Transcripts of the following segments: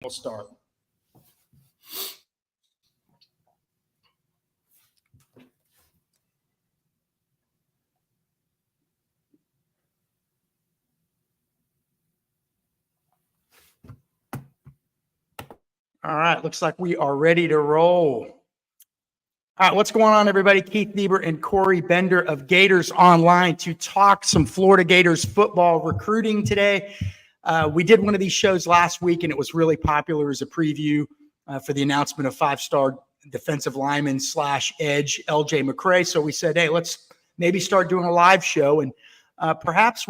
We'll start. All right, looks like we are ready to roll. All right, what's going on, everybody? Keith Niebuhr and Corey Bender of Gators Online to talk some Florida Gators football recruiting today. We did one of these shows last week, and it was really popular as a preview for the announcement of five-star defensive lineman / edge LJ McCrae. So we said, hey, let's maybe start doing a live show, and perhaps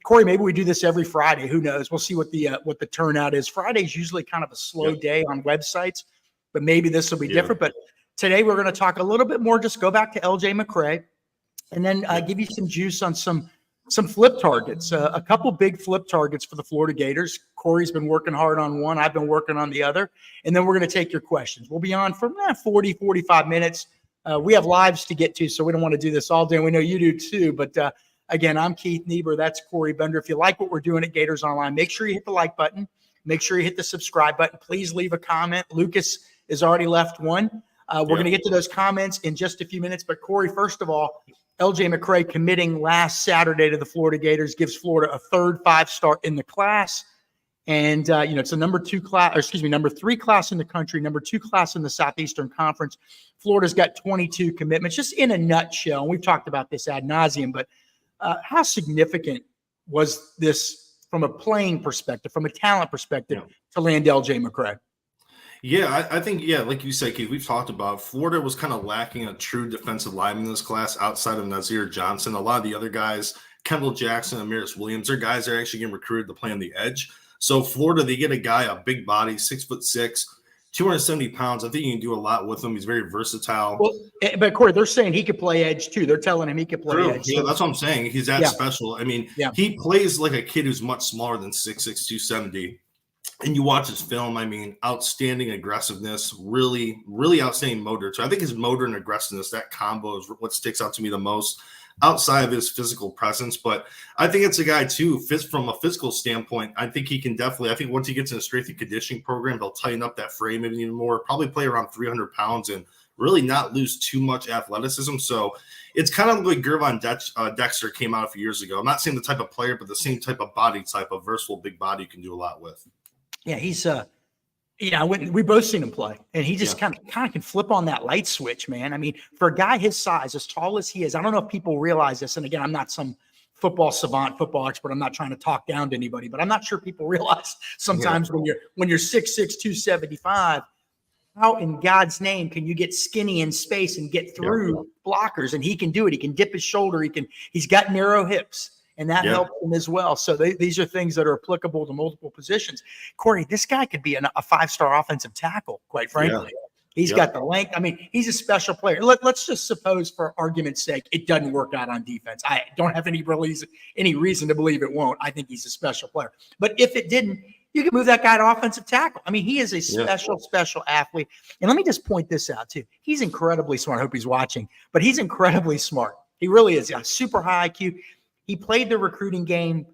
Corey, maybe we do this every Friday. Who knows? We'll see what the turnout is. Friday's usually kind of a slow day on websites, but maybe this will be different. But today we're going to talk a little bit more, just go back to LJ McCrae, and then give you some juice on some flip targets, a couple big flip targets for the Florida Gators. Corey's been working hard on one. I've been working on the other. And then we're going to take your questions. We'll be on for 40, 45 minutes. We have lives to get to, so we don't want to do this all day. And we know you do too. But again, I'm Keith Niebuhr. That's Corey Bender. If you like what we're doing at Gators Online, make sure you hit the like button. Make sure you hit the subscribe button. Please leave a comment. Lucas has already left one. We're going to get to those comments in just a few minutes. But Corey, first of all, LJ McCrae committing last Saturday to the Florida Gators gives Florida a third five-star in the class. And, it's a number 3 class in the country, number 2 class in the Southeastern Conference. Florida's got 22 commitments, just in a nutshell. And we've talked about this ad nauseum, but how significant was this from a playing perspective, from a talent perspective, to land LJ McCrae? Yeah, I think, like you said, Keith, we've talked about Florida was kind of lacking a true defensive lineman in this class outside of Nazir Johnson. A lot of the other guys, Kendall Jackson, Amaris Williams, they're guys that are actually getting recruited to play on the edge. So Florida, they get a guy, a big body, 6'6", 270 pounds. I think you can do a lot with him. He's very versatile. Well, but Corey, they're saying he could play edge too. They're telling him he could play edge. Yeah, that's what I'm saying. He's that special. I mean, he plays like a kid who's much smaller than 6'6", 270. And you watch his film, I mean, outstanding aggressiveness, really, really outstanding motor. So I think his motor and aggressiveness, that combo is what sticks out to me the most outside of his physical presence. But I think it's a guy, too, from a physical standpoint. I think he can definitely – I think once he gets in a strength and conditioning program, they'll tighten up that frame even more, probably play around 300 pounds and really not lose too much athleticism. So it's kind of like Gervon Dexter came out a few years ago. I'm not saying the type of player, but the same type of body type, of versatile big body you can do a lot with. Yeah, he's we both seen him play, and he just kind of can flip on that light switch, man. I mean, for a guy his size, as tall as he is, I don't know if people realize this. And again, I'm not some football savant, football expert. I'm not trying to talk down to anybody, but I'm not sure people realize sometimes when you're 6'6", 275, how in God's name can you get skinny in space and get through blockers? And he can do it. He can dip his shoulder. He's got narrow hips. And that helps him as well. So these are things that are applicable to multiple positions. Corey, this guy could be a 5-star offensive tackle, quite frankly. He's got the length. I mean, he's a special player. Let's just suppose, for argument's sake, it doesn't work out on defense. I don't have any reason to believe it won't. I think he's a special player. But if it didn't, you can move that guy to offensive tackle. I mean, he is a special athlete. And let me just point this out, too. He's incredibly smart. I hope he's watching. But he's incredibly smart. He really is. A super high IQ. He played the recruiting game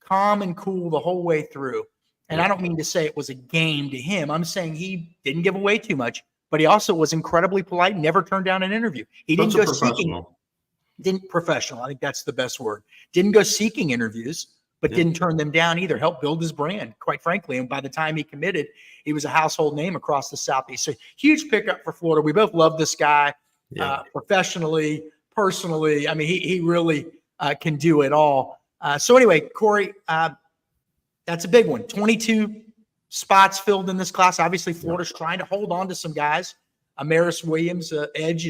calm and cool the whole way through. And I don't mean to say it was a game to him. I'm saying he didn't give away too much, but he also was incredibly polite, never turned down an interview. He didn't go seeking. Professional. I think that's the best word. Didn't go seeking interviews, but didn't turn them down either. Helped build his brand, quite frankly. And by the time he committed, he was a household name across the Southeast. So huge pickup for Florida. We both love this guy professionally, personally. I mean, he really can do it all. So anyway, Corey, that's a big one. 22 spots filled in this class. Obviously, Florida's trying to hold on to some guys. Amaris Williams, edge,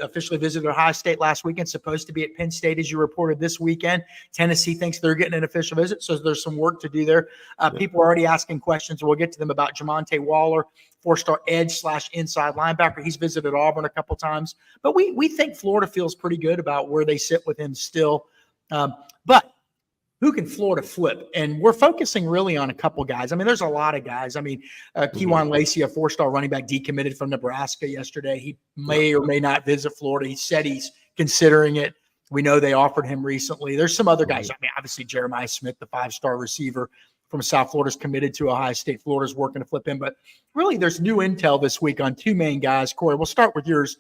officially visited Ohio State last weekend, supposed to be at Penn State, as you reported this weekend. Tennessee thinks they're getting an official visit, so there's some work to do there. People are already asking questions. We'll get to them about Jamonte Waller, 4-star edge / inside linebacker. He's visited Auburn a couple times. But we think Florida feels pretty good about where they sit with him still. But who can Florida flip? And we're focusing really on a couple guys. I mean, there's a lot of guys. I mean, Kewan Lacey, a 4-star running back, decommitted from Nebraska yesterday. He may or may not visit Florida. He said he's considering it. We know they offered him recently. There's some other guys. I mean, obviously, Jeremiah Smith, the 5-star receiver from South Florida's committed to Ohio State. Florida's working to flip him. But really, there's new intel this week on two main guys. Corey, we'll start with yours.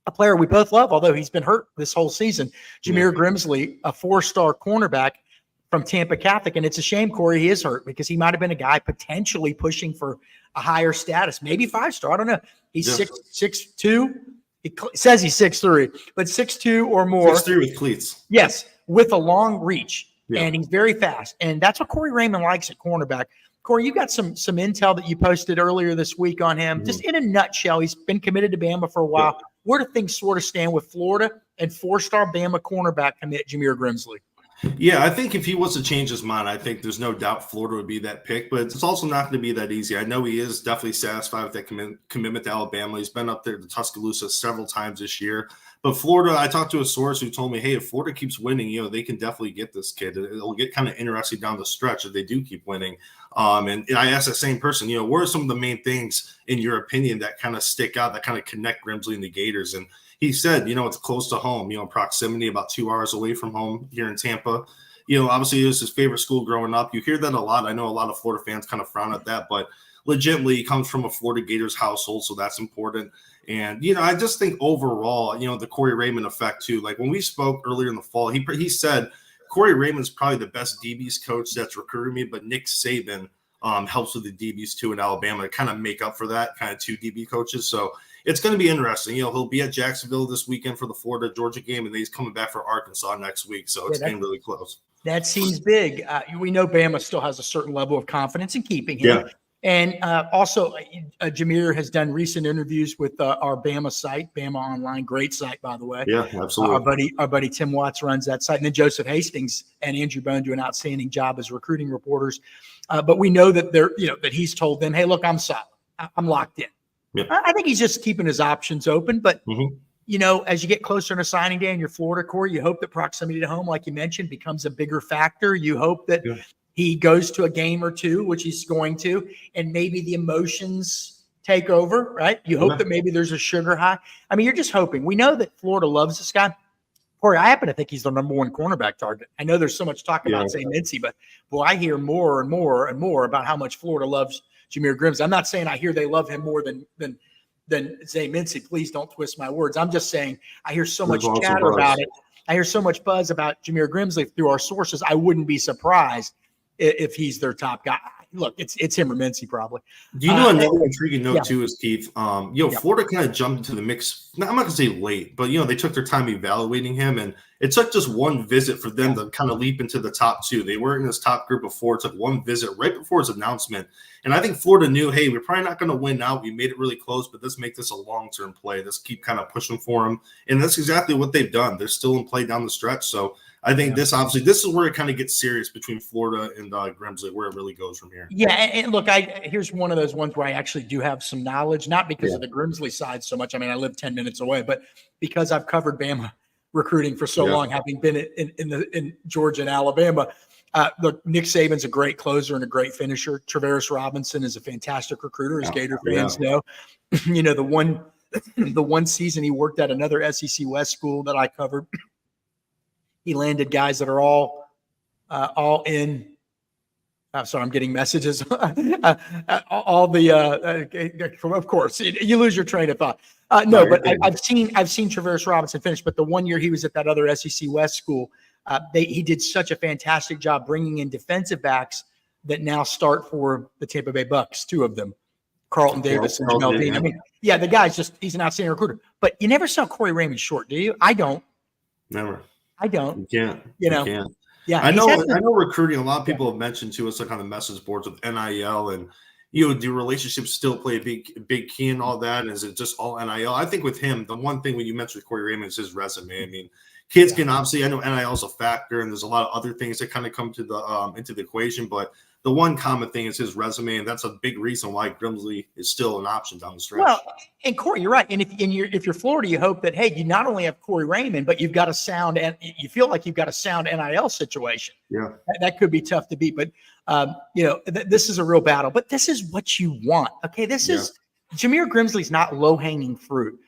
A player we both love, although he's been hurt this whole season. Jameer Grimsley, a 4-star cornerback from Tampa Catholic. And it's a shame, Corey, he is hurt because he might have been a guy potentially pushing for a higher status, maybe 5-star. I don't know. He's 6'2". He says he's 6'3", but 6'2" or more. 6'3" with cleats. Yes, with a long reach. Yeah. And he's very fast. And that's what Corey Raymond likes at cornerback. Corey, you got some intel that you posted earlier this week on him. Just in a nutshell, he's been committed to Bama for a while. Yeah. Where do things sort of stand with Florida and 4-star Bama cornerback commit Jameer Grimsley? Yeah, I think if he was to change his mind, I think there's no doubt Florida would be that pick, but it's also not going to be that easy. I know he is definitely satisfied with that commitment to Alabama. He's been up there to Tuscaloosa several times this year. But Florida, I talked to a source who told me, hey, if Florida keeps winning, they can definitely get this kid. It'll get kind of interesting down the stretch if they do keep winning. And I asked that same person, what are some of the main things, in your opinion, that kind of stick out, that kind of connect Grimsley and the Gators? And he said, it's close to home, proximity, about 2 hours away from home here in Tampa. Obviously it was his favorite school growing up. You hear that a lot. I know a lot of Florida fans kind of frown at that, but legitimately he comes from a Florida Gators household, so that's important. And, I just think overall, the Corey Raymond effect too. Like when we spoke earlier in the fall, he said Corey Raymond's probably the best DBs coach that's recruited me, but Nick Saban helps with the DBs too in Alabama to kind of make up for that, kind of two DB coaches. So it's going to be interesting. He'll be at Jacksonville this weekend for the Florida-Georgia game, and then he's coming back for Arkansas next week. So it's getting really close. That seems big. We know Bama still has a certain level of confidence in keeping him. Yeah. And also, Jameer has done recent interviews with our Bama site, Bama Online, great site, by the way. Yeah, absolutely. Our buddy Tim Watts runs that site. And then Joseph Hastings and Andrew Bone do an outstanding job as recruiting reporters. But we know that that he's told them, hey, look, I'm solid. I'm locked in. Yeah. I think he's just keeping his options open. But, as you get closer to signing day in your Florida core, you hope that proximity to home, like you mentioned, becomes a bigger factor. You hope that he goes to a game or two, which he's going to, and maybe the emotions take over, right? You hope that maybe there's a sugar high. I mean, you're just hoping. We know that Florida loves this guy. Corey, I happen to think he's the number one cornerback target. I know there's so much talk about Zay Mincy, but boy, I hear more and more and more about how much Florida loves Jameer Grimsley. I'm not saying I hear they love him more than Zay Mincy. Please don't twist my words. I'm just saying I hear so much chatter about it. I hear so much buzz about Jameer Grimsley through our sources. I wouldn't be surprised if he's their top guy. Look, it's him or Mincy probably. Do you know another intriguing note too is, Keith? Florida kind of jumped into the mix. I'm not going to say late, but they took their time evaluating him, and it took just one visit for them to kind of leap into the top two. They weren't in this top group before. It took one visit right before his announcement, and I think Florida knew, hey, we're probably not going to win out. We made it really close, but let's make this a long-term play. Let's keep kind of pushing for him, and that's exactly what they've done. They're still in play down the stretch, so I think this is where it kind of gets serious between Florida and Grimsley, where it really goes from here. Yeah, and look, here's one of those ones where I actually do have some knowledge, not because of the Grimsley side so much. I mean, I live 10 minutes away, but because I've covered Bama recruiting for so long, having been in Georgia and Alabama. Look, Nick Saban's a great closer and a great finisher. Travaris Robinson is a fantastic recruiter, as Gator fans know. The one season he worked at another SEC West school that I covered, he landed guys that are all in. Sorry, I'm getting messages. Of course, you lose your train of thought. No, but I've seen Travaris Robinson finish. But the 1 year he was at that other SEC West school, he did such a fantastic job bringing in defensive backs that now start for the Tampa Bay Bucks. Two of them, Carlton Davis and Jamel Dean. I mean, the guy's he's an outstanding recruiter. But you never saw Corey Raymond short, do you? I don't. Never. I don't. You can't. You know. You can't. Yeah, I know recruiting. A lot of people have mentioned to us like on the message boards with NIL and do relationships still play a big key in all that? Is it just all NIL? I think with him, the one thing when you mentioned with Corey Raymond is his resume. I mean, kids can obviously, I know NIL is a factor, and there's a lot of other things that kind of come to the into the equation, but the one common thing is his resume, and that's a big reason why Grimsley is still an option down the stretch. Well, and Corey, you're right. And if you're Florida, you hope that, hey, you not only have Corey Raymond, but you've got a sound, and you feel like you've got a sound NIL situation. Yeah, that could be tough to beat, but this is a real battle. But this is what you want. Okay, this is Jameer Grimsley's not low hanging fruit.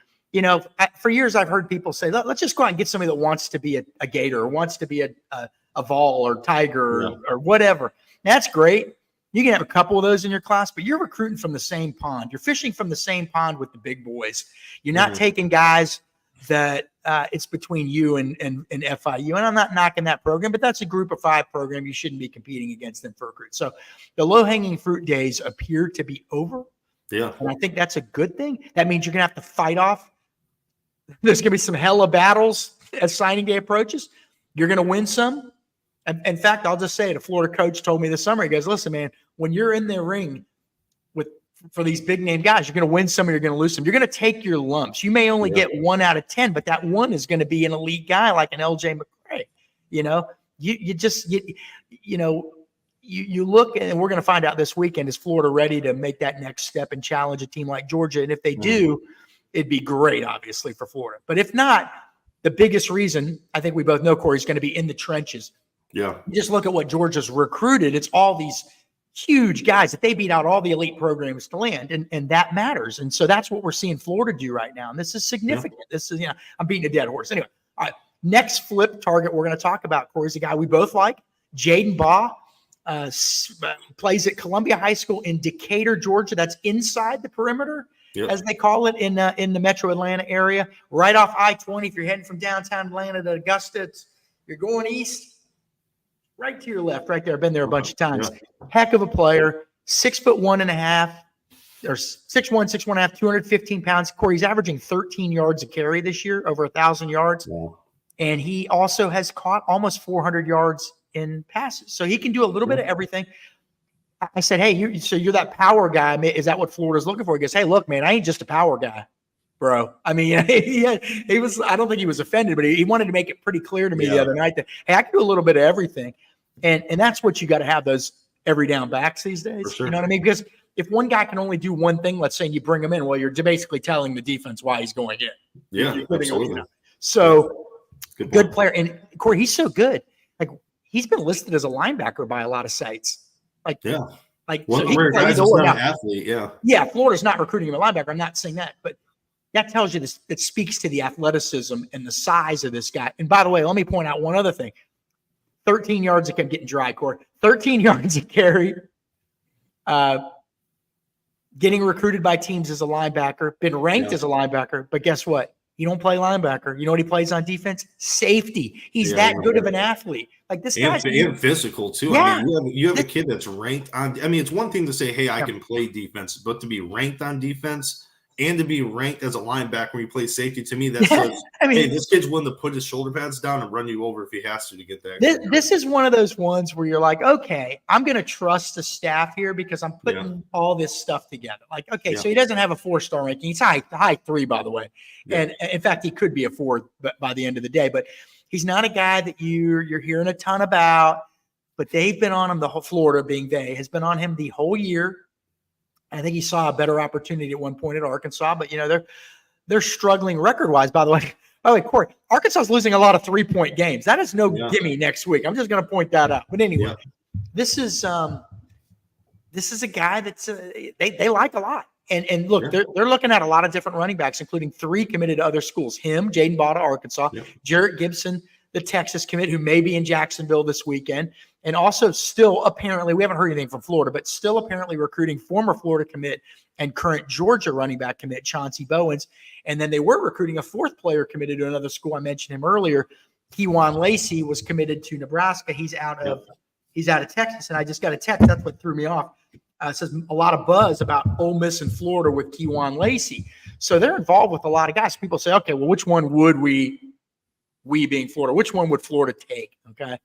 For years I've heard people say, let's just go out and get somebody that wants to be a Gator or wants to be a Vol or Tiger or whatever. That's great. You can have a couple of those in your class, but you're recruiting from the same pond. You're fishing from the same pond with the big boys. You're not taking guys that it's between you and FIU. And I'm not knocking that program, but that's a group of 5 program. You shouldn't be competing against them for recruits. So the low-hanging fruit days appear to be over. Yeah. And I think that's a good thing. That means you're going to have to fight off. There's going to be some hella battles as signing day approaches. You're going to win some. In fact, I'll just say it. A Florida coach told me this summer, he goes, listen, man, when you're in the ring for these big name guys, you're going to win some, or you're going to lose some. You're going to take your lumps. You may only get 1 out of 10, but that 1 is going to be an elite guy like an LJ McCrae. You know, you look, and we're going to find out this weekend, is Florida ready to make that next step and challenge a team like Georgia? And if they do, it'd be great, obviously, for Florida. But if not, the biggest reason, I think we both know, Corey, is going to be in the trenches. Yeah. You just look at what Georgia's recruited. It's all these huge guys that they beat out all the elite programs to land, and that matters. And so that's what we're seeing Florida do right now. And this is significant. Yeah. This is, I'm beating a dead horse. Anyway, all right. Next flip target we're going to talk about, Corey, is a guy we both like, Jaden Baugh. Plays at Columbia High School in Decatur, Georgia. That's inside the perimeter, as they call it in the Metro Atlanta area, right off I-20. If you're heading from downtown Atlanta to Augusta, you're going east. Right to your left, right there. I've been there a bunch of times. Yeah. Heck of a player, 6'1.5", or 6'1", 6'1.5", 215 pounds. Corey, he's averaging 13 yards a carry this year, over 1,000 yards. Yeah. And he also has caught almost 400 yards in passes. So he can do a little bit of everything. I said, hey, you're that power guy. Is that what Florida's looking for? He goes, hey, look, man, I ain't just a power guy, bro. I mean, he was, I don't think he was offended, but he wanted to make it pretty clear to me the other night that, hey, I can do a little bit of everything. And that's what you got to have, those every down backs these days. Sure. You know what I mean? Because if one guy can only do one thing, let's say, and you bring him in, well, you're basically telling the defense why he's going in. Yeah, absolutely. So good player. And Corey, he's so good. Like, he's been listed as a linebacker by a lot of sites. Like, so he's an athlete. Yeah. Florida's not recruiting him a linebacker. I'm not saying that, but that tells you this. It speaks to the athleticism and the size of this guy. And by the way, let me point out one other thing. 13 yards. I'm getting dry, Corey. 13 yards a carry. Getting recruited by teams as a linebacker. Been ranked as a linebacker. But guess what? You don't play linebacker. You know what he plays on defense? Safety. He's that good of an athlete. Like, this guy's and physical too. Yeah. I mean, you have a kid that's ranked on. I mean, it's one thing to say, hey, I can play defense, but to be ranked on defense and to be ranked as a linebacker when you play safety, to me, that's hey, this kid's willing to put his shoulder pads down and run you over if he has to get that. This is one of those ones where you're like, okay, I'm going to trust the staff here because I'm putting all this stuff together. Like, okay, so he doesn't have a 4-star ranking. He's high 3, by the way. Yeah. And in fact, he could be a 4 by the end of the day, but he's not a guy that you're hearing a ton about, but they've been on him, the whole Florida being they has been on him the whole year. I think he saw a better opportunity at one point at Arkansas, but they're struggling record-wise. By the way, Corey, Arkansas is losing a lot of 3-point games. That is no gimme next week. I'm just going to point that out. But anyway, this is a guy that's they like a lot. And look, they're looking at a lot of different running backs, including 3 committed to other schools. Him, Jaden Baugh to Arkansas, Jarrett Gibson, the Texas commit, who may be in Jacksonville this weekend. And also still apparently, we haven't heard anything from Florida, but still apparently recruiting former Florida commit and current Georgia running back commit, Chauncey Bowens. And then they were recruiting a 4th player committed to another school. I mentioned him earlier. Keywan Lacey was committed to Nebraska. He's out of Texas. And I just got a text. That's what threw me off. It says a lot of buzz about Ole Miss and Florida with Keywan Lacey. So they're involved with a lot of guys. People say, okay, well, which one would we being Florida, which one would Florida take? Okay.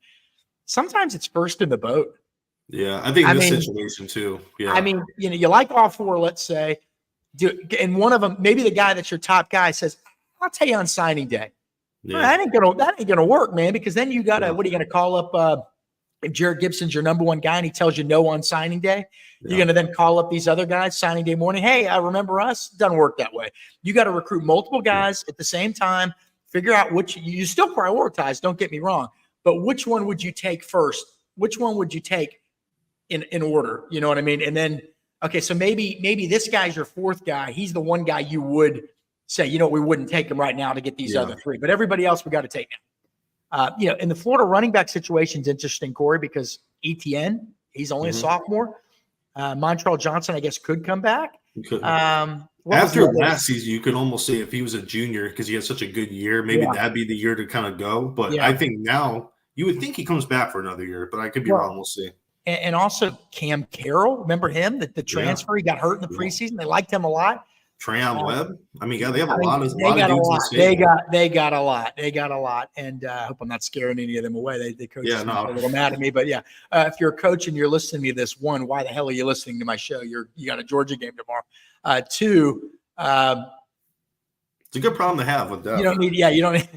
Sometimes it's first in the boat. Yeah, I think in this situation too. Yeah. I mean, you like all 4, let's say, and one of them, maybe the guy that's your top guy says, I'll tell you on signing day. Yeah. Well, that ain't gonna work, man, because then you gotta, what are you gonna call up if Jarrett Gibson's your number 1 guy and he tells you no on signing day? You're gonna then call up these other guys signing day morning. Hey, remember us? Doesn't work that way. You got to recruit multiple guys at the same time, figure out which you still prioritize, don't get me wrong. But which one would you take first? Which one would you take in order? You know what I mean? And then, okay, so maybe this guy's your 4th guy. He's the one guy you would say, we wouldn't take him right now to get these other 3. But everybody else we got to take now. And the Florida running back situation is interesting, Corey, because Etienne He's only a sophomore. Montreal Johnson, I guess, could come back. After last season, you could almost say if he was a junior because he had such a good year, maybe that'd be the year to kind of go. But I think now you would think he comes back for another year, but I could be wrong. We'll see. And also Cam Carroll, remember him? The transfer, he got hurt in the preseason. They liked him a lot. Trayon Webb. I mean, they have a lot of dudes. They got a lot. And I hope I'm not scaring any of them away. They coach a little mad at me. But if you're a coach and you're listening to me this, one, why the hell are you listening to my show? You got a Georgia game tomorrow. Two, it's a good problem to have with that. You don't need.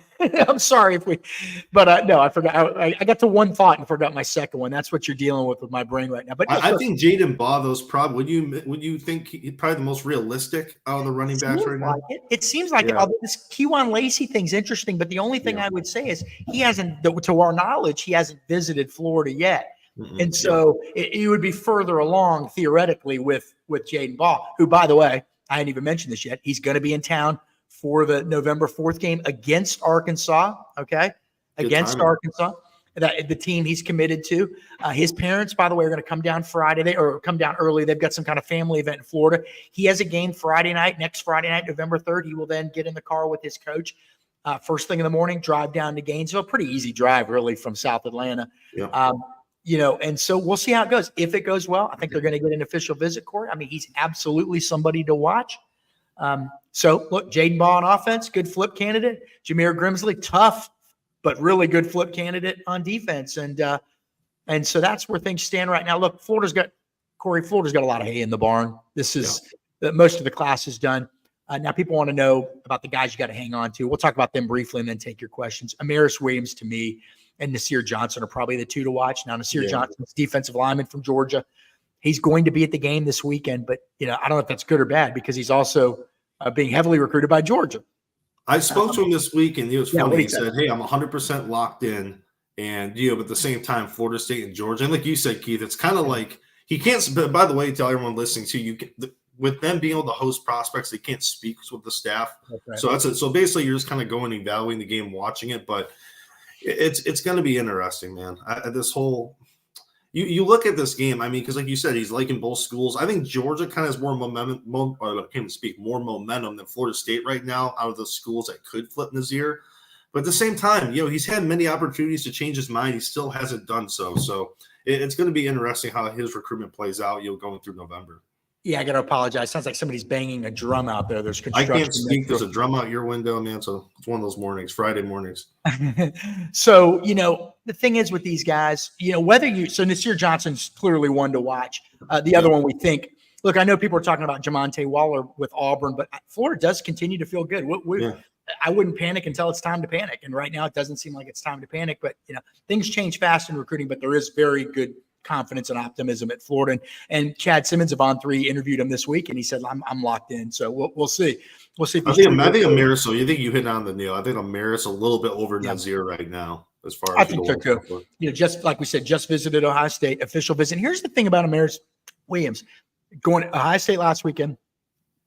I'm sorry no, I forgot. I got to one thought and forgot my second one. That's what you're dealing with my brain right now. But I think Jaden Botho's probably. Would you think he's probably the most realistic out of the running backs right now? It seems like this Kewan Lacey thing's interesting, but the only thing I would say is he hasn't, to our knowledge, he hasn't visited Florida yet. Mm-hmm. And so it would be further along theoretically with Jaden Baugh, who, by the way, I hadn't even mentioned this yet. He's going to be in town for the November 4th game against Arkansas. Okay. Against Arkansas, the team he's committed to. His parents, by the way, are going to come down Friday or come down early. They've got some kind of family event in Florida. He has a game next Friday night, November 3rd. He will then get in the car with his coach first thing in the morning, drive down to Gainesville. Pretty easy drive, really, from South Atlanta. Yeah. And so we'll see how it goes. If it goes well, I think they're going to get an official visit, Corey. I mean, he's absolutely somebody to watch. So look, Jaden Baugh on offense, good flip candidate. Jameer Grimsley, tough, but really good flip candidate on defense. And so that's where things stand right now. Look, Florida's got a lot of hay in the barn. This is most of the class is done. Now people want to know about the guys you got to hang on to. We'll talk about them briefly and then take your questions. Amaris Williams, to me, and Nasir Johnson are probably the two to watch. Now, Nasir Johnson's defensive lineman from Georgia. He's going to be at the game this weekend, but I don't know if that's good or bad because he's also being heavily recruited by Georgia. I spoke to him this week, and he was funny. He said, "Hey, I'm 100% locked in," and but at the same time, Florida State and Georgia. And like you said, Keith, it's kind of like he can't. But by the way, tell everyone listening to you, with them being able to host prospects, they can't speak with the staff. Okay. So that's it. So basically, you're just kind of going and evaluating the game, watching it. But it's going to be interesting, man. This whole. You look at this game, I mean, because like you said, he's liking both schools. I think Georgia kind of has more momentum, more momentum than Florida State right now out of the schools that could flip Nasir. But at the same time, he's had many opportunities to change his mind. He still hasn't done so. So it's going to be interesting how his recruitment plays out, going through November. Yeah, I got to apologize. Sounds like somebody's banging a drum out there. There's construction. I can't speak. There's a drum out your window, man. So it's one of those mornings, Friday mornings. So, the thing is with these guys, so Nasir Johnson's clearly one to watch. The other one we think, look, I know people are talking about Jamonte Waller with Auburn, but Florida does continue to feel good. I wouldn't panic until it's time to panic. And right now it doesn't seem like it's time to panic, but things change fast in recruiting, but there is very good confidence and optimism at Florida. And Chad Simmons of On3 interviewed him this week, and he said, I'm locked in. So we'll see. We'll see. I think Amaris, so you think you hit on the nail. I think Amaris a little bit over Nasir right now, as far as I think so too. Just like we said, just visited Ohio State, official visit. And here's the thing about Amaris Williams. Going to Ohio State last weekend,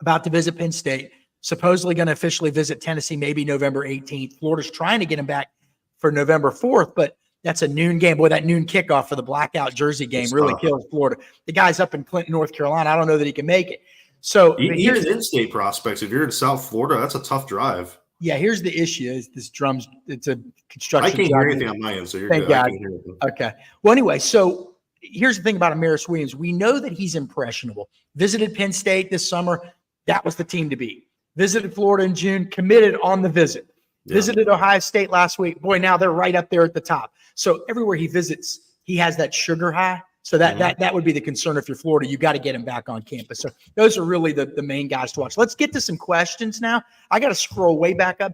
about to visit Penn State, supposedly going to officially visit Tennessee maybe November 18th. Florida's trying to get him back for November 4th, but that's a noon game. Boy, that noon kickoff for the blackout Jersey game really kills Florida. The guy's up in Clinton, North Carolina. I don't know that he can make it. So even in-state prospects, if you're in South Florida, that's a tough drive. Yeah, here's the issue: is this drums? It's a construction. I can't hear anything on my end, so you're Thank good. God. I can't hear anything. Okay. Well, anyway, so here's the thing about Amaris Williams: we know that he's impressionable. Visited Penn State this summer. That was the team to beat. Visited Florida in June. Committed on the visit. Yeah. Visited Ohio State last week. Boy, now they're right up there at the top. So everywhere he visits, he has that sugar high. So that would be the concern if you're Florida. You got to get him back on campus. So those are really the main guys to watch. Let's get to some questions now. I got to scroll way back up.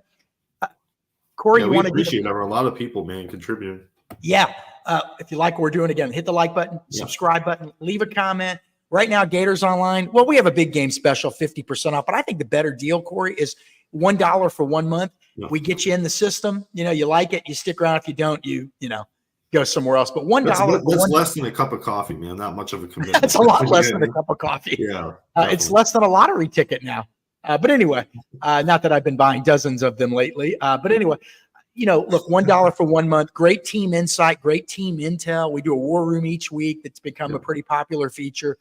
Corey, you want to appreciate there are a lot of people, man, contributing. Yeah. If you like what we're doing, again, hit the like button, subscribe button, leave a comment. Right now, Gators Online. Well, we have a big game special, 50% off. But I think the better deal, Corey, is $1 for 1 month. Yeah. We get you in the system. You like it, you stick around. If you don't, you go somewhere else. But $1. That's less than a cup of coffee, man. Not much of a commitment. That's a lot less than a cup of coffee. Yeah. It's less than a lottery ticket now. But anyway, not that I've been buying dozens of them lately. But anyway, look, $1 for 1 month, great team insight, great team intel. We do a war room each week. That's become a pretty popular feature.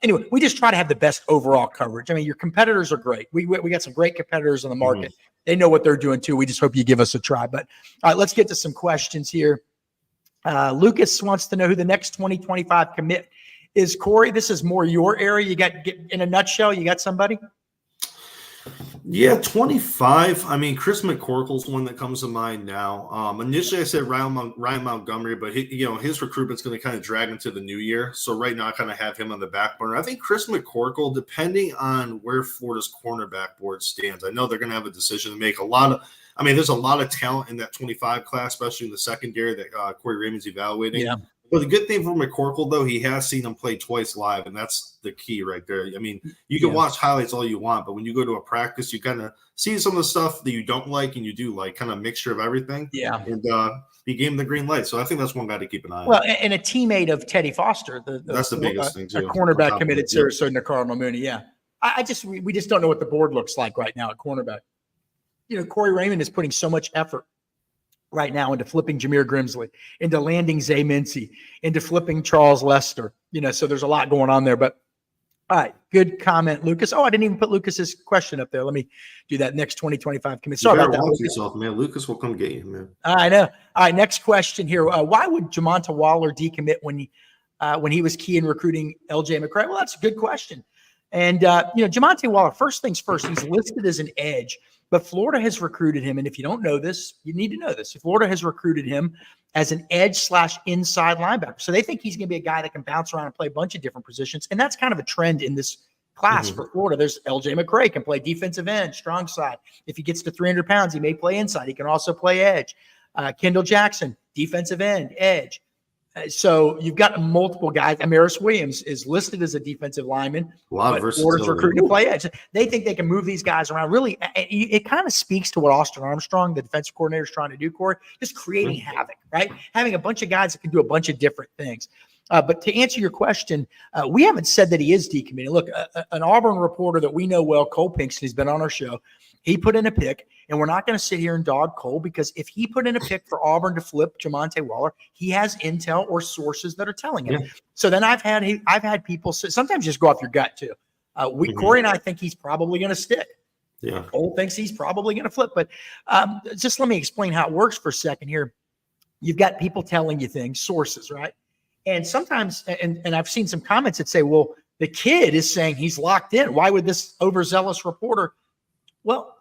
Anyway, we just try to have the best overall coverage. I mean, your competitors are great. We got some great competitors in the market. They know what they're doing too. We just hope you give us a try. But all right, let's get to some questions here. Lucas wants to know who the next 2025 commit is. Corey, this is more your area. You got, in a nutshell, you got somebody? Yeah, 25. I mean, Chris McCorkle's one that comes to mind now. Initially, I said Ryan Montgomery, but his recruitment's going to kind of drag into the new year. So right now, I kind of have him on the back burner. I think Chris McCorkle, depending on where Florida's cornerback board stands, I know they're going to have a decision to make. There's a lot of talent in that 25 class, especially in the secondary that Corey Raymond's evaluating. Yeah. But the good thing for McCorkle, though, he has seen him play twice live, and that's the key right there. I mean, you can watch highlights all you want, but when you go to a practice, you kind of see some of the stuff that you don't like and you do like, kind of mixture of everything. Yeah. And he gave him the green light. So I think that's one guy to keep an eye on. Well, and a teammate of Teddy Foster. That's the biggest thing, too. A cornerback committed Sarasota, Cardinal Mooney. Yeah. We just don't know what the board looks like right now at cornerback. Corey Raymond is putting so much effort right now into flipping Jameer Grimsley, into landing Zay Mincy, into flipping Charles Lester. So there's a lot going on there. But all right, good comment, Lucas. Oh, I didn't even put Lucas's question up there. Let me do that next 2025 commit. Sorry about that. Watch yourself, man. Lucas will come get you, man. I know. All right, next question here. Why would Jamonte Waller decommit when he was key in recruiting LJ McCrae? Well, that's a good question. And Jamonte Waller, first things first, he's listed as an edge. But Florida has recruited him, and if you don't know this, you need to know this. Florida has recruited him as an edge/inside linebacker. So they think he's going to be a guy that can bounce around and play a bunch of different positions. And that's kind of a trend in this class for Florida. There's LJ McCrae, can play defensive end, strong side. If he gets to 300 pounds, he may play inside. He can also play edge. Kendall Jackson, defensive end, edge. So you've got multiple guys. Amaris Williams is listed as a defensive lineman. Florida's recruiting to play edge. They think they can move these guys around. Really, it kind of speaks to what Austin Armstrong, the defensive coordinator, is trying to do, Corey, just creating havoc, right? Having a bunch of guys that can do a bunch of different things. But to answer your question, we haven't said that he is decommitting. Look, an Auburn reporter that we know well, Cole Pinkston, he's been on our show. He put in a pick, and we're not going to sit here and dog Cole, because if he put in a pick for Auburn to flip Jamonte Waller, he has intel or sources that are telling him. Yeah. So then I've had people say, sometimes just go off your gut too. Corey and I think he's probably going to stick. Yeah. Cole thinks he's probably going to flip. But just let me explain how it works for a second here. You've got people telling you things, sources, right? And sometimes, and I've seen some comments that say, well, the kid is saying he's locked in. Why would this overzealous reporter? Well,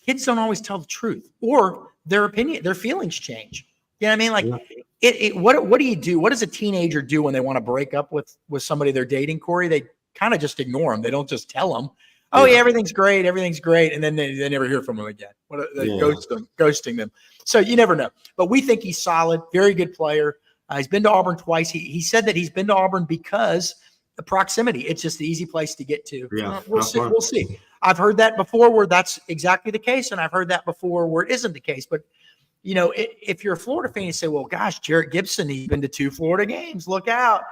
kids don't always tell the truth, or their opinion, their feelings change. You know what I mean? Like, what do you do? What does a teenager do when they want to break up with somebody they're dating, Corey? They kind of just ignore them. They don't just tell them, oh yeah, everything's great. And then they never hear from them again. Ghosting them. So you never know. But we think he's solid, very good player. He's been to Auburn twice. He said that he's been to Auburn because the proximity. It's just the easy place to get to. Yeah, we'll see. I've heard that before where that's exactly the case, and I've heard that before where it isn't the case. But, if you're a Florida fan, you say, well, gosh, Jarrett Gibson, he's been to 2 Florida games. Look out.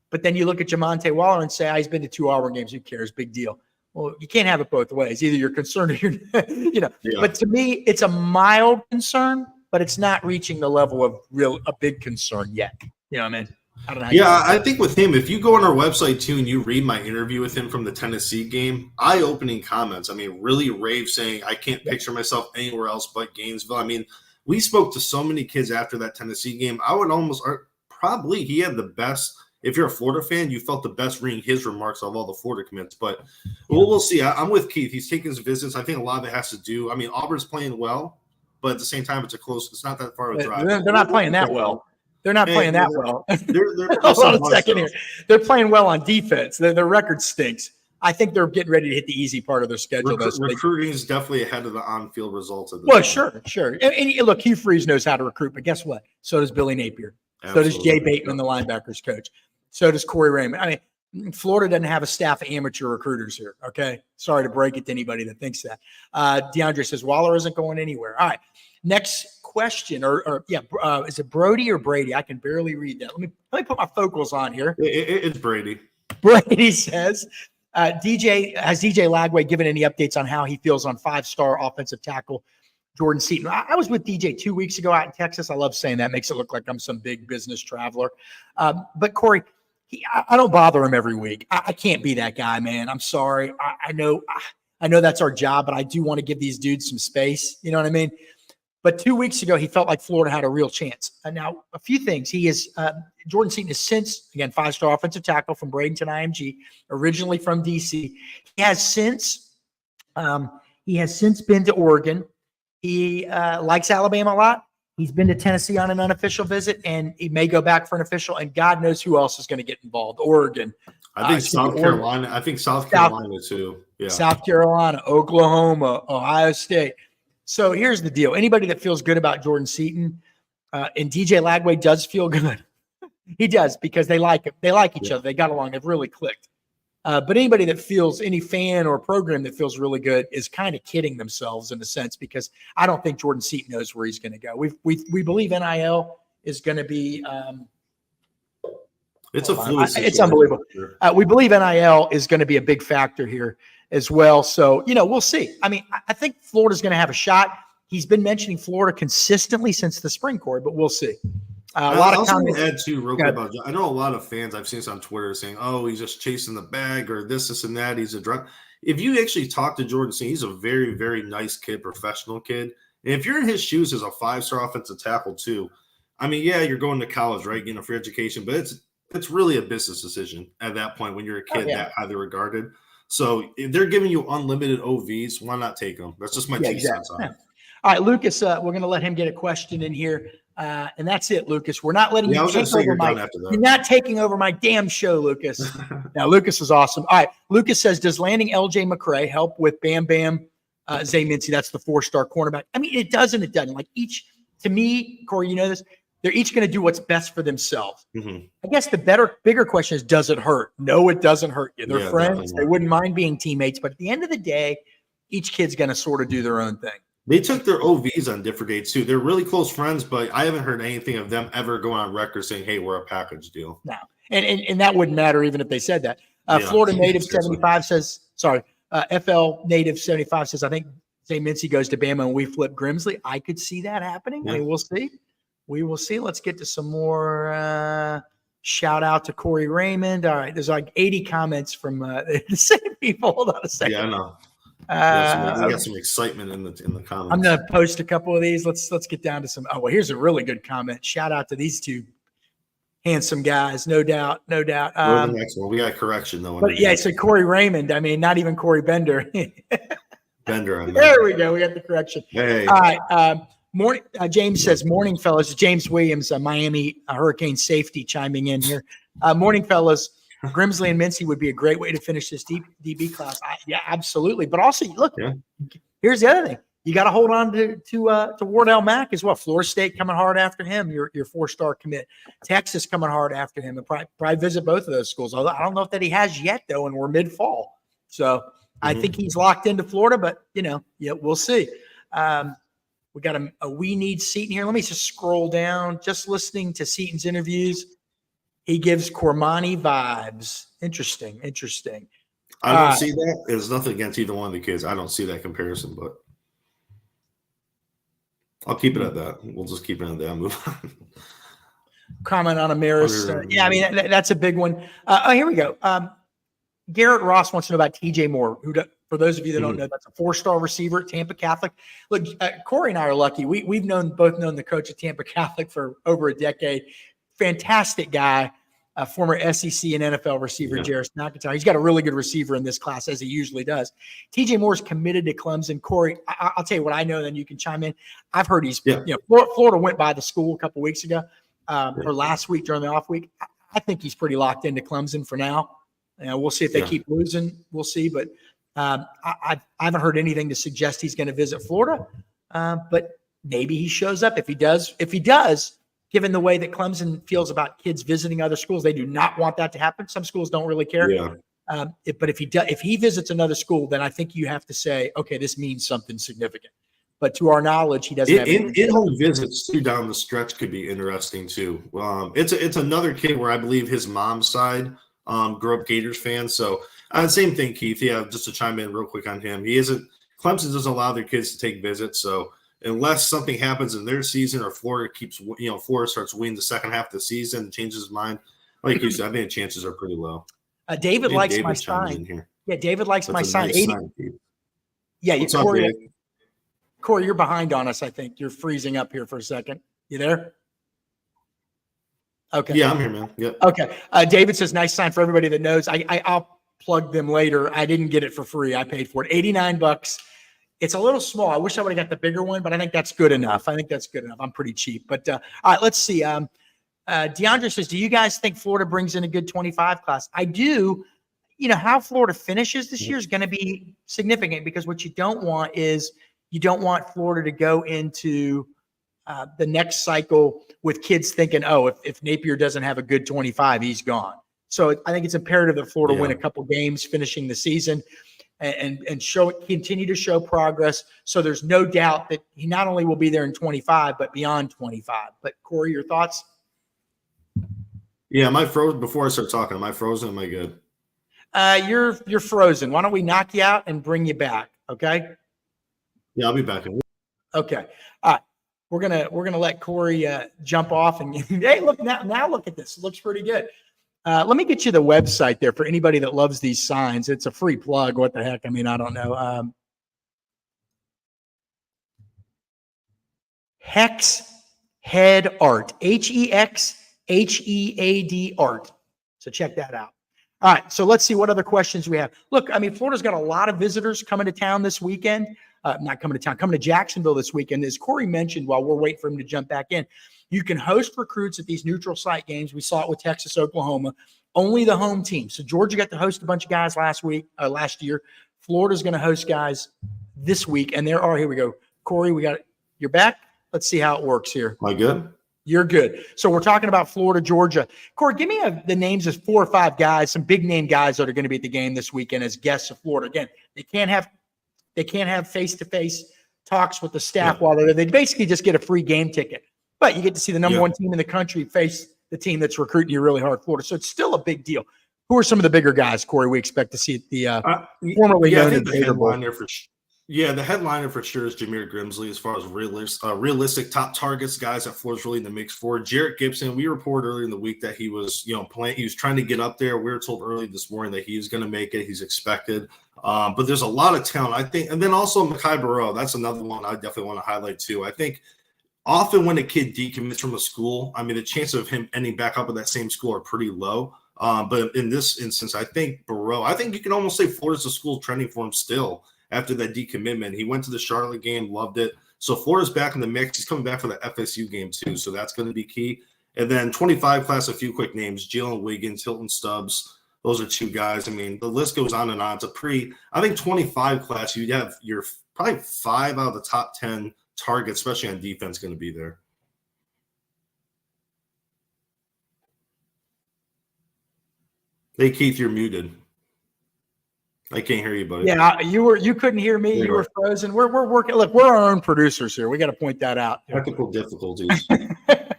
But then you look at Jamonte Waller and say, he's been to 2 Auburn games. Who cares? Big deal. Well, you can't have it both ways. Either you're concerned or you're Yeah. But to me, it's a mild concern, but it's not reaching the level of a big concern yet. You know what I mean? I don't know. I think with him, if you go on our website too and you read my interview with him from the Tennessee game, eye-opening comments. I mean, really rave saying, I can't picture myself anywhere else but Gainesville. I mean, we spoke to so many kids after that Tennessee game. I would probably he had the best. If you're a Florida fan, you felt the best reading his remarks of all the Florida commits. But we'll see. I'm with Keith. He's taking his visits. I think a lot of it has to do. I mean, Auburn's playing well, but at the same time, it's not that far of a drive. They're not playing that well. They're not playing that well. Hold on a second here. They're playing well on defense. Their record stinks. I think they're getting ready to hit the easy part of their schedule. Recruiting is definitely ahead of the on-field results. Sure. And look, Hugh Freeze knows how to recruit, but guess what? So does Billy Napier. Absolutely. So does Jay Bateman, the linebackers coach. So does Corey Raymond. I mean, Florida doesn't have a staff of amateur recruiters here, okay? Sorry to break it to anybody that thinks that. DeAndre says Waller isn't going anywhere. All right. Next question, is it Brody or Brady? I can barely read that. Let me put my focals on here. It's Brady. Brady says, has DJ Lagway given any updates on how he feels on 5-star offensive tackle Jordan Seaton. I was with DJ 2 weeks ago out in Texas. I love saying that. Makes it look like I'm some big business traveler. But Corey, I don't bother him every week. I can't be that guy, man. I'm sorry. I know that's our job, but I do want to give these dudes some space. You know what I mean? But 2 weeks ago, he felt like Florida had a real chance. And now a few things. Jordan Seaton is since, again, 5-star offensive tackle from Bradenton IMG, originally from DC. He has since been to Oregon. He likes Alabama a lot. He's been to Tennessee on an unofficial visit, and he may go back for an official. And God knows who else is going to get involved. Oregon. I think South Carolina. I think South Carolina too. Yeah. South Carolina, Oklahoma, Ohio State. So here's the deal. Anybody that feels good about Jordan Seaton, and DJ Lagway does feel good. He does, because they like him. They like each other. They got along. They've really clicked. But anybody that feels, any fan or program that feels really good is kind of kidding themselves in a sense, because I don't think Jordan Seaton knows where he's going to go. We believe NIL is going to be it's a fluid situation. It's unbelievable. We believe NIL is going to be a big factor here as well. So, we'll see. I mean, I think Florida's going to have a shot. He's been mentioning Florida consistently since the spring, Corey, but we'll see. A lot of comments. Add too, real quick about. I know a lot of fans I've seen this on Twitter saying, "Oh, he's just chasing the bag," or this, and that. He's a drug. If you actually talk to Jordan Seaton, he's a very, very nice kid, professional kid. And if you're in his shoes as a 5-star offensive tackle too, I mean, yeah, you're going to college, right? For education, but it's really a business decision at that point when you're a kid that highly regarded. So if they're giving you unlimited OVs, why not take them? That's just my 2 cents on it. All right, Lucas, we're going to let him get a question in here. And that's it, Lucas. We're not letting you take over you're not taking over my damn show, Lucas. Now, Lucas is awesome. All right. Lucas says, does landing LJ McCrae help with Bam Bam Zay Mincy? That's the 4-star cornerback. I mean, it does and it doesn't. Like to me, Corey, you know this, they're each going to do what's best for themselves. Mm-hmm. I guess the bigger question is, does it hurt? No, it doesn't hurt you. They're friends. They wouldn't mind being teammates. But at the end of the day, each kid's going to sort of do their own thing. They took their OVs on different dates too. They're really close friends, but I haven't heard anything of them ever going on record saying, "Hey, we're a package deal." No, and that wouldn't matter even if they said that. Florida Native 75 says, FL Native 75 says, I think Zay Mincy goes to Bama and we flip Grimsley. I could see that happening. Yeah. I mean, we'll see. We will see. Let's get to some more. Shout out to Corey Raymond. All right, there's like 80 comments from the same people. Hold on a second. Yeah, I know. We got some excitement in the comments. I'm gonna post a couple of these. Let's get down to some. Oh, well, here's a really good comment. Shout out to these two handsome guys, no doubt. The next one, we got a correction though. But yeah, so Corey Raymond. I mean, not even Corey Bender. Bender. There we go. We got the correction. Hey. All right. Morning. James says, "Morning, fellas." James Williams, Miami Hurricane safety, chiming in here. Morning, fellas. Grimsley and Mincy would be a great way to finish this DB class. Yeah, absolutely. But also, look, here's the other thing. You got to hold on to Wardell Mack as well. Florida State coming hard after him, your 4-star commit. Texas coming hard after him. And probably visit both of those schools. Although I don't know if that he has yet, though, and we're mid-fall. So I think he's locked into Florida, but, we'll see. We got a we need Seaton here. Let me just scroll down. Just listening to Seaton's interviews. He gives Cormani vibes. Interesting. I don't see that. There's nothing against either one of the kids. I don't see that comparison, but I'll keep it at that. We'll just keep it at that. Move on. Comment on Amaris. I mean, that's a big one. Here we go. Garrett Ross wants to know about TJ Moore, who, for those of you that don't know, that's a 4-star receiver at Tampa Catholic. Look, Corey and I are lucky. We've both known the coach at Tampa Catholic for over a decade. Fantastic guy, former SEC and NFL receiver, Jarris McIntyre. He's got a really good receiver in this class, as he usually does. TJ Moore's committed to Clemson. Corey, I'll tell you what I know, then you can chime in. I've heard he's, Florida went by the school a couple weeks ago, or last week during the off week. I think he's pretty locked into Clemson for now. We'll see if they keep losing. We'll see. But I haven't heard anything to suggest he's going to visit Florida. But maybe he shows up. If he does, given the way that Clemson feels about kids visiting other schools, they do not want that to happen. Some schools don't really care. Yeah. But if he visits another school, then I think you have to say, okay, this means something significant. But to our knowledge, he doesn't have in-home visits too down the stretch could be interesting too. It's another kid where I believe his mom's side grew up Gators fan. So same thing, Keith. Yeah, just to chime in real quick on him. Clemson doesn't allow their kids to take visits, so unless something happens in their season or Florida starts winning the second half of the season and changes his mind. Like you said, I think the chances are pretty low. David likes my sign. Here. Yeah, David likes That's my sign. Nice sign. Yeah, What's up, Dave? Corey, you're behind on us, I think. You're freezing up here for a second. You there? Okay. Yeah, I'm here, man. Yep. Okay. David says, nice sign for everybody that knows. I'll plug them later. I didn't get it for free. I paid for it. $89. It's a little small. I wish I would have got the bigger one, but I think that's good enough. I'm pretty cheap. But all right, let's see. DeAndre says, do you guys think Florida brings in a good 25 class? I do. How Florida finishes this year is going to be significant, because what you don't want is Florida to go into the next cycle with kids thinking, oh, if Napier doesn't have a good 25, he's gone. So I think it's imperative that Florida win a couple games finishing the season and continue to show progress. So there's no doubt that he not only will be there in 25, but beyond 25. But Corey, your thoughts? Yeah, am I frozen before I start talking? Am I frozen? Am I good? You're frozen. Why don't we knock you out and bring you back? Okay. Yeah, I'll be back. Okay. All right. We're gonna let Corey jump off and hey, look now look at this. It looks pretty good. Let me get you the website there for anybody that loves these signs. It's a free plug. What the heck? I mean, I don't know. Hex Head Art. HEXHEAD Art. So check that out. All right, so let's see what other questions we have. Look, I mean, Florida's got a lot of visitors coming to town this weekend. Not coming to town, coming to Jacksonville this weekend. As Corey mentioned, while we're waiting for him to jump back in, you can host recruits at these neutral site games. We saw it with Texas, Oklahoma. Only the home team. So Georgia got to host a bunch of guys last year. Florida's going to host guys this week, and here we go. Corey, you're back. Let's see how it works here. Am I good? You're good. So we're talking about Florida, Georgia. Corey, give me the names of 4 or 5 guys, some big name guys that are going to be at the game this weekend as guests of Florida. Again, they can't have face-to-face talks with the staff while they're there. They basically just get a free game ticket. But you get to see the number one team in the country face the team that's recruiting you really hard, Florida. So it's still a big deal. Who are some of the bigger guys, Corey, we expect to see at the formerly known as Gator Bowl? The headliner for sure is Jameer Grimsley as far as realistic top targets, guys that Florida's really in the mix for. Jarrett Gibson, we reported earlier in the week that he was, playing. He was trying to get up there. We were told early this morning that he was going to make it. He's expected. But there's a lot of talent, I think. And then also Mekhi Burrow. That's another one I definitely want to highlight too. I think often when a kid decommits from a school, I mean, the chances of him ending back up at that same school are pretty low. But in this instance, I think you can almost say Florida's the school trending for him still. After that decommitment, he went to the Charlotte game, loved it. So Florida's back in the mix. He's coming back for the FSU game too, so that's going to be key. And then 25 class, a few quick names: Jalen Wiggins, Hilton Stubbs. Those are 2 guys. I mean, the list goes on and on. It's I think 25 class, you'd have your probably 5 out of the top 10 targets, especially on defense, going to be there. Hey, Keith, you're muted. I can't hear you, buddy. Yeah, you couldn't hear me. You were frozen. We're working. Look, we're our own producers here. We got to point that out. Technical difficulties.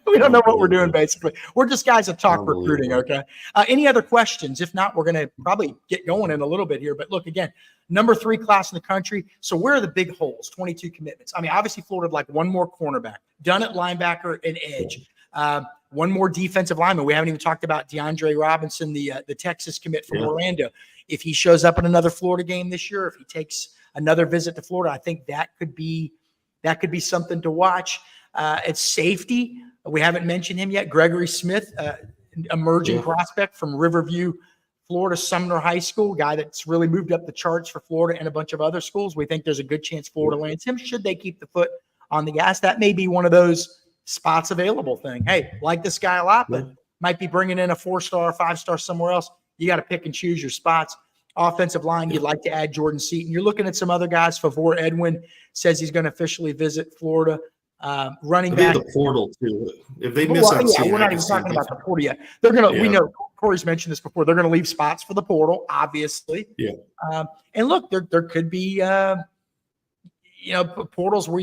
We don't know what we're doing, basically. We're just guys that talk recruiting, okay? Any other questions? If not, we're going to probably get going in a little bit here. But look, again, number 3 class in the country. So where are the big holes? 22 commitments. I mean, obviously, Florida would like one more cornerback, done at linebacker and edge. One more defensive lineman. We haven't even talked about DeAndre Robinson, the Texas commit from Orlando. If he shows up in another Florida game this year, if he takes another visit to Florida, I think that could be something to watch. It's safety. We haven't mentioned him yet. Gregory Smith, emerging prospect from Riverview, Florida Sumner High School, guy that's really moved up the charts for Florida and a bunch of other schools. We think there's a good chance Florida lands him should they keep the foot on the gas. That may be one of those spots available thing. Hey, like this guy a lot, but might be bringing in a 4-star, 5-star somewhere else. You got to pick and choose your spots. Offensive line, you'd like to add Jordan Seaton. You're looking at some other guys. Favor Edwin says he's going to officially visit Florida. Running back. The portal too. If they miss out, we're not even talking about the portal yet. They're going to. We know Corey's mentioned this before. They're going to leave spots for the portal, obviously. Yeah. And look, there could be portals where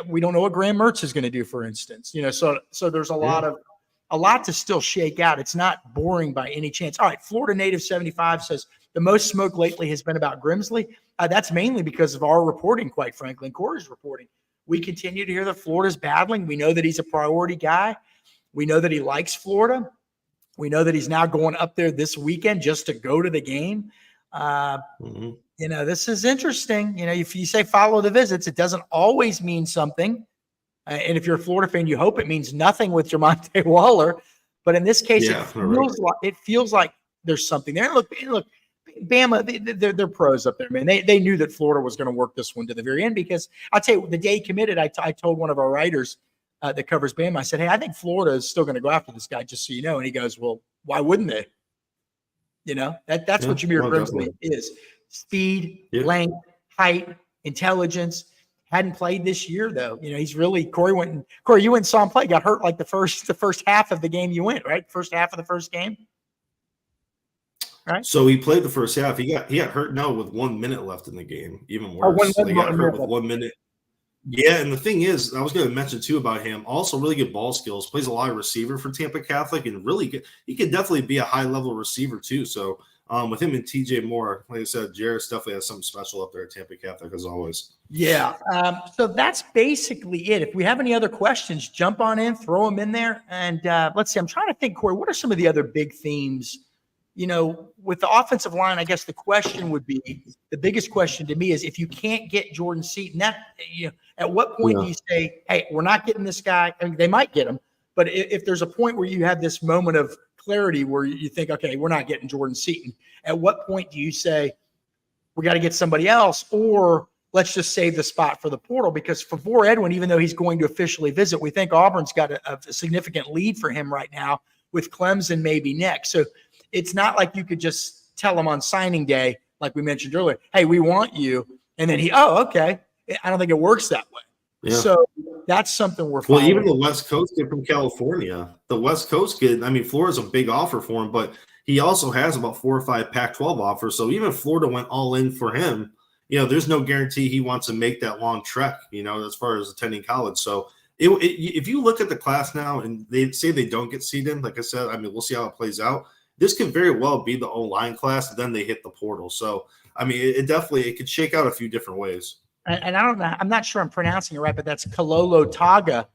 we don't know what Graham Mertz is going to do, for instance. So there's a lot to still shake out. It's not boring by any chance. All right, Florida Native 75 says the most smoke lately has been about Grimsley. That's mainly because of our reporting, quite frankly, and Corey's reporting. we continue to hear that Florida's battling. We know that he's a priority guy. We know that he likes Florida. We know that he's now going up there this weekend just to go to the game. This is interesting. If you say follow the visits, it doesn't always mean something. And if you're a Florida fan, you hope it means nothing with Jamonte Waller. But in this case, it feels like there's something there. Look, Bama, they're pros up there, man. They knew that Florida was going to work this one to the very end, because I'll tell you, the day he committed, I told one of our writers that covers Bama, I said, hey, I think Florida is still going to go after this guy, just so you know. And he goes, well, why wouldn't they? That's what Jameer Grimsley is. Speed, length, height, intelligence. Hadn't played this year, though. He's really Corey, you went and saw him play, got hurt like the first half of the game you went, right? First half of the first game. Right. So he played the first half. He got hurt now with 1 minute left in the game. Even worse. He got hurt with 1 minute. Yeah, and the thing is, I was going to mention too about him. Also, really good ball skills. Plays a lot of receiver for Tampa Catholic, and really good. He could definitely be a high level receiver too. So with him and TJ Moore, like I said, Jarris definitely has something special up there at Tampa Catholic as always. Yeah. So that's basically it. If we have any other questions, jump on in, throw them in there, and let's see. I'm trying to think, Corey, what are some of the other big themes? With the offensive line, I guess the biggest question to me is, if you can't get Jordan Seaton, at what point do you say, hey, we're not getting this guy? I mean, they might get him, but if there's a point where you have this moment of clarity where you think, okay, we're not getting Jordan Seaton, at what point do you say, we got to get somebody else, or let's just save the spot for the portal? Because for Favor Edwin, even though he's going to officially visit, we think Auburn's got a significant lead for him right now, with Clemson maybe next. So it's not like you could just tell him on signing day, like we mentioned earlier, hey, we want you. And then okay. I don't think it works that way. Yeah. So that's something we're following. Well, even the West Coast kid from California, Florida's a big offer for him, but he also has about 4 or 5 Pac-12 offers. So even if Florida went all in for him, there's no guarantee he wants to make that long trek, as far as attending college. So if you look at the class now and they say they don't get seeded, like I said, we'll see how it plays out. This could very well be the O-line class, and then they hit the portal. So, it could shake out a few different ways. And I don't know, I'm not sure I'm pronouncing it right, but that's Kalolo Taga,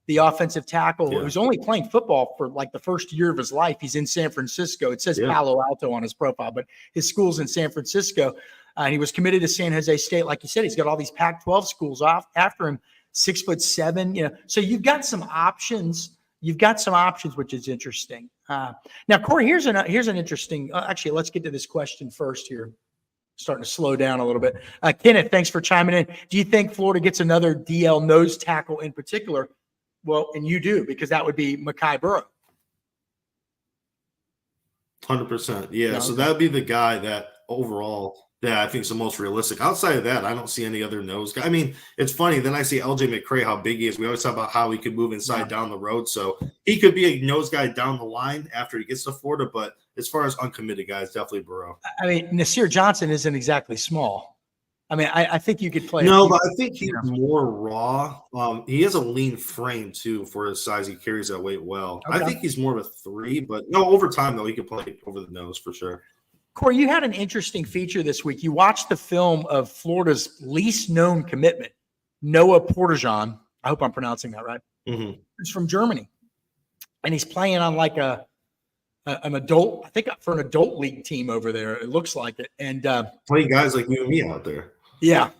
the offensive tackle, who's only playing football for like the first year of his life. He's in San Francisco. It says Palo Alto on his profile, but his school's in San Francisco. And he was committed to San Jose State. Like you said, he's got all these Pac-12 schools after him, 6'7". So you've got some options. Which is interesting. Now, Corey, here's an interesting. Actually, let's get to this question first here. Starting to slow down a little bit. Kenneth, thanks for chiming in. Do you think Florida gets another DL nose tackle in particular? Well, and you do, because that would be Mekhi Burrow. 100%. Yeah. So that would be the guy that overall that I think is the most realistic. Outside of that, I don't see any other nose guy. It's funny. Then I see LJ McCrae, how big he is. We always talk about how he could move inside down the road. So he could be a nose guy down the line after he gets to Florida. But as far as uncommitted guys, definitely Burrow. Nasir Johnson isn't exactly small. I think you could play. No, but I think he's more raw. He has a lean frame too for his size. He carries that weight well. Okay. I think he's more of a 3, but no, over time though, he could play over the nose for sure. Corey, you had an interesting feature this week. You watched the film of Florida's least known commitment, Noah Portajan. I hope I'm pronouncing that right. Mm-hmm. He's from Germany, and he's playing on like an adult, I think for an adult league team over there. It looks like it. And playing guys like you and me out there. Yeah.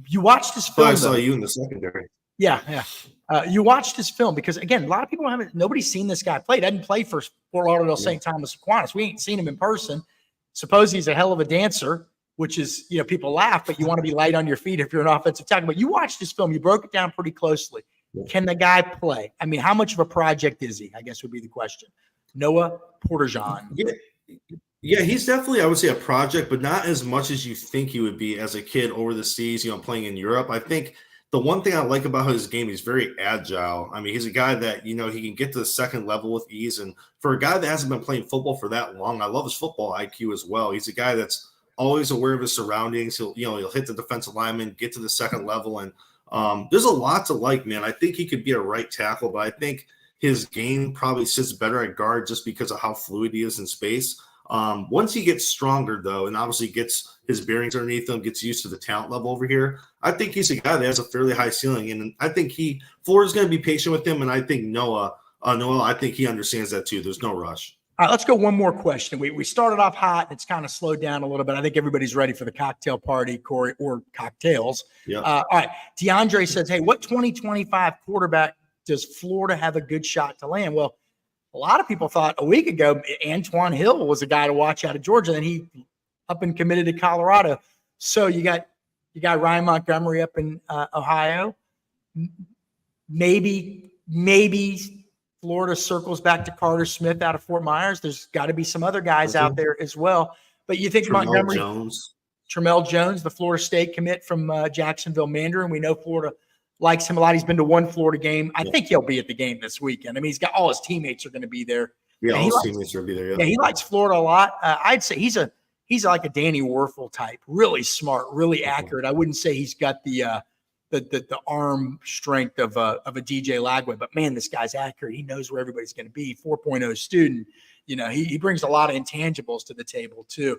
You watched his film. I saw you in the secondary. Yeah. You watched his film because, again, a lot of people nobody's seen this guy play. He doesn't play for Fort Lauderdale St. Thomas Aquinas. We ain't seen him in person. Suppose he's a hell of a dancer, which is, people laugh, but you want to be light on your feet if you're an offensive tackle. But you watched his film. You broke it down pretty closely. Yeah. Can the guy play? How much of a project is he? I guess would be the question. Noah Portajan. Yeah, he's definitely, I would say, a project, but not as much as you think he would be as a kid over the seas, playing in Europe. I think the one thing I like about his game, he's very agile. He's a guy that, he can get to the second level with ease. And for a guy that hasn't been playing football for that long, I love his football IQ as well. He's a guy that's always aware of his surroundings. He'll hit the defensive lineman, get to the second level. And there's a lot to like, man. I think he could be a right tackle, but I think his game probably sits better at guard just because of how fluid he is in space. Once he gets stronger, though, and obviously gets his bearings underneath him, gets used to the talent level over here, I think he's a guy that has a fairly high ceiling. And I think Florida's going to be patient with him. And I think Noah, I think he understands that too. There's no rush. All right, let's go one more question. We started off hot. It's kind of slowed down a little bit. I think everybody's ready for the cocktail party, Corey, or cocktails. Yeah. All right. DeAndre says, hey, what 2025 quarterback does Florida have a good shot to land? Well, a lot of people thought a week ago Antoine Hill was a guy to watch out of Georgia. Then he up and committed to Colorado. So you got Ryan Montgomery up in Ohio. Maybe Florida circles back to Carter Smith out of Fort Myers. There's got to be some other guys out there as well. But you think Tremel Jones, the Florida State commit from Jacksonville Mandarin. We know Florida likes him a lot. He's been to one Florida game. I think he'll be at the game this weekend. I mean, he's got all his teammates are going to be there. Yeah, all his teammates are going to be there. Yeah, he likes Florida a lot. I'd say he's like a Danny Werfel type, really smart, really accurate. I wouldn't say he's got the arm strength of a DJ Lagway, but man, this guy's accurate. He knows where everybody's going to be. 4.0 student. You know, he brings a lot of intangibles to the table too.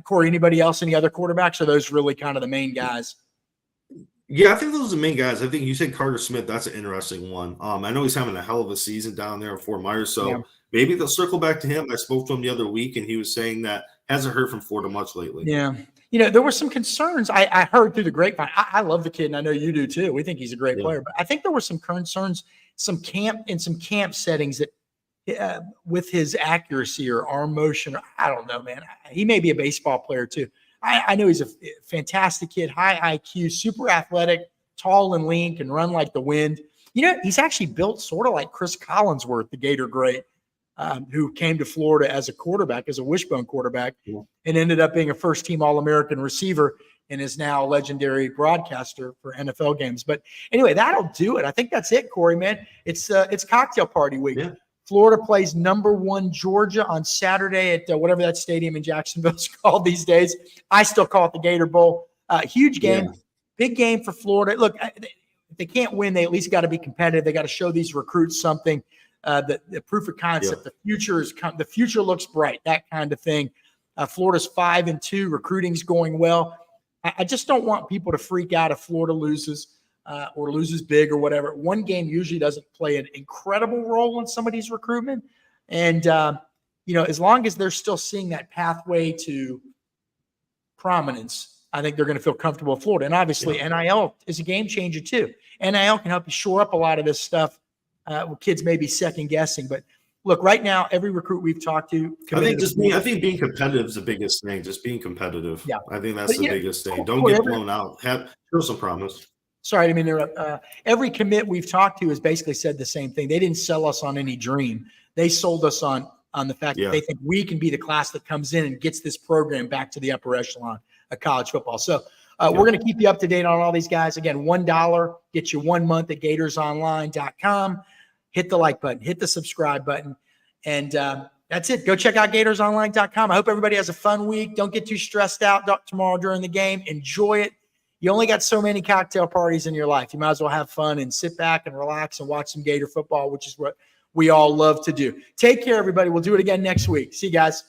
Corey, anybody else? Any other quarterbacks? Or are those really kind of the main guys? Yeah, I think those are the main guys. I think you said Carter Smith. That's an interesting one. I know he's having a hell of a season down there in Fort Myers, so maybe they'll circle back to him. I spoke to him the other week, and he was saying that hasn't heard from Florida much lately. Yeah. You know, there were some concerns I heard through the grapevine. I love the kid, and I know you do too. We think he's a great player. But I think there were some concerns, some camp settings that with his accuracy or arm motion, I don't know, man. He may be a baseball player too. I know he's a fantastic kid, high IQ, super athletic, tall and lean, can run like the wind. You know, he's actually built sort of like Chris Collinsworth, the Gator great, who came to Florida as a quarterback, as a wishbone quarterback, and ended up being a first-team All-American receiver and is now a legendary broadcaster for NFL games. But anyway, that'll do it. I think that's it, Corey, man. It's cocktail party week. Yeah. Florida plays #1 Georgia on Saturday at whatever that stadium in Jacksonville is called these days. I still call it the Gator Bowl. Huge game, big game for Florida. Look, if they can't win, they at least got to be competitive. They got to show these recruits something. The proof of concept, the future looks bright, that kind of thing. Florida's 5-2, recruiting's going well. I just don't want people to freak out if Florida loses or loses big or whatever. One game usually doesn't play an incredible role in somebody's recruitment. And, you know, as long as they're still seeing that pathway to prominence, I think they're going to feel comfortable with Florida. And obviously NIL is a game changer too. NIL can help you shore up a lot of this stuff. Kids may be second guessing, but look, right now, every recruit we've talked to, I think being competitive is the biggest thing. Just being competitive. Yeah, I think that's the biggest thing. Don't get blown out. Show some promise. Sorry, I mean, every commit we've talked to has basically said the same thing. They didn't sell us on any dream. They sold us on the fact that they think we can be the class that comes in and gets this program back to the upper echelon of college football. So we're going to keep you up to date on all these guys. Again, $1 gets you 1 month at GatorsOnline.com. Hit the like button, hit the subscribe button, and that's it. Go check out GatorsOnline.com. I hope everybody has a fun week. Don't get too stressed out tomorrow during the game. Enjoy it. You only got so many cocktail parties in your life. You might as well have fun and sit back and relax and watch some Gator football, which is what we all love to do. Take care, everybody. We'll do it again next week. See you guys.